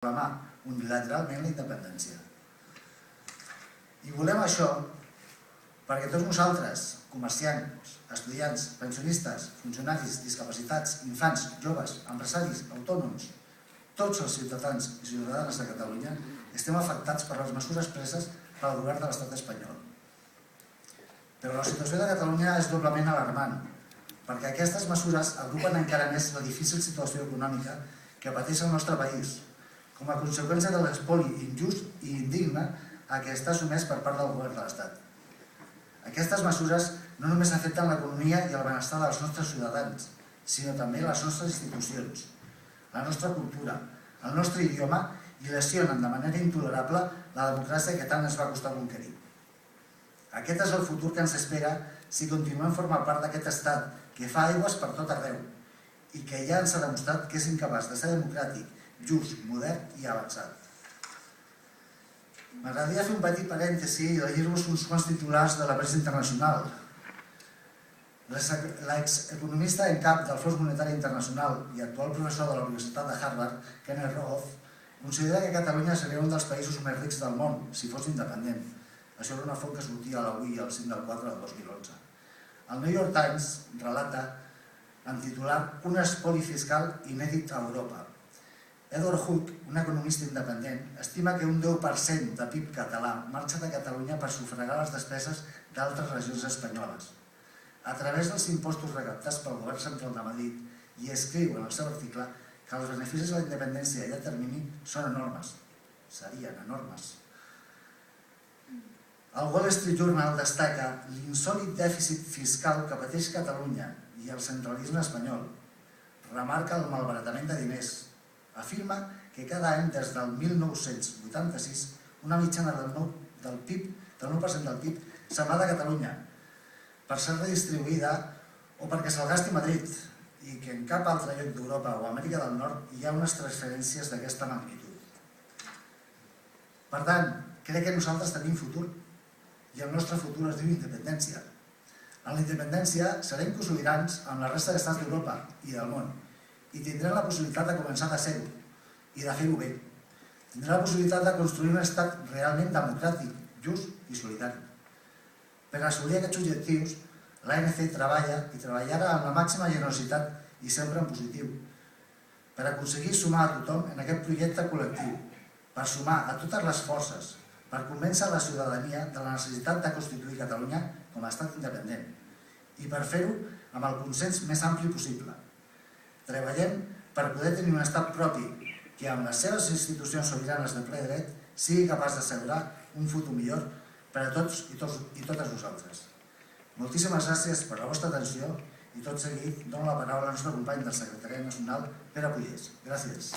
proclamar unilateralment la independència. I volem això perquè tots nosaltres, comerciants, estudiants, pensionistes, funcionaris, discapacitats, infants, joves, empresaris, autònoms, tots els ciutadans i ciutadanes de Catalunya estem afectats per les mesures preses pel govern de l'estat espanyol. Però la situació de Catalunya és doblement alarmant, perquè aquestes mesures agrupen encara més la difícil situació econòmica que pateix el nostre país, com a conseqüència de l'espoli injust i indigne a què està sotmès per part del govern de l'Estat. Aquestes mesures no només afecten l'economia i el benestar dels nostres ciutadans, sinó també les nostres institucions, la nostra cultura, el nostre idioma i lesionen de manera intolerable la democràcia que tant ens va costar conquerir. Aquest és el futur que ens espera si continuem formant part d'aquest estat que fa aigües per tot arreu i que ja ens ha demostrat que és incapaç de ser democràtic, just, modern i avançat. M'agradaria fer un petit parèntesi i llegir-vos uns quants titulars de la premsa internacional. L'execonomista en cap del Fons Monetari Internacional i actual professor de la Universitat de Harvard, Kenneth Roth, considera que Catalunya seria un dels països més rics del món si fos independent. Això era una font que sortia a l'Avui el 5 del 4 del 2011. El New York Times relata en titular un espoli fiscal inèdit a Europa. Edward Hook, un economista independent, estima que un 10% de PIB català marxa de Catalunya per sufragar les despeses d'altres regions espanyoles. A través dels impostos recaptats pel govern central de Madrid, i escriu en el seu article que els beneficis de la independència a llarg termini són enormes. Serien enormes. El Wall Street Journal destaca l'insòlit dèficit fiscal que pateix Catalunya i el centralisme espanyol. Remarca el malbaratament de diners. Afirma que cada any des del 1986 una mitjana del 9% del PIB se'n va de Catalunya per ser redistribuïda o perquè se'l gasti Madrid i que en cap altre lloc d'Europa o Amèrica del Nord hi ha unes transferències d'aquesta magnitud. Per tant, crec que nosaltres tenim futur i el nostre futur es diu independència. En la independència serem cosobirans amb la resta d'estats d'Europa i del món i tindrem la possibilitat de començar de zero i de fer-ho bé. Tindrem la possibilitat de construir un estat realment democràtic, just i solidari. Per assolir aquests objectius, l'ANC treballa i treballarà amb la màxima generositat i sempre en positiu, per aconseguir sumar a tothom en aquest projecte col·lectiu, per sumar a totes les forces, per convèncer la ciutadania de la necessitat de constituir Catalunya com a estat independent i per fer-ho amb el consens més ampli possible. Treballem per poder tenir un estat propi que amb les seves institucions sobiranes de ple dret sigui capaç d'assegurar un futur millor per a tots i totes nosaltres. Moltíssimes gràcies per la vostra atenció i tot seguit dono la paraula al nostre company del Secretariat Nacional, Pere Pollés. Gràcies.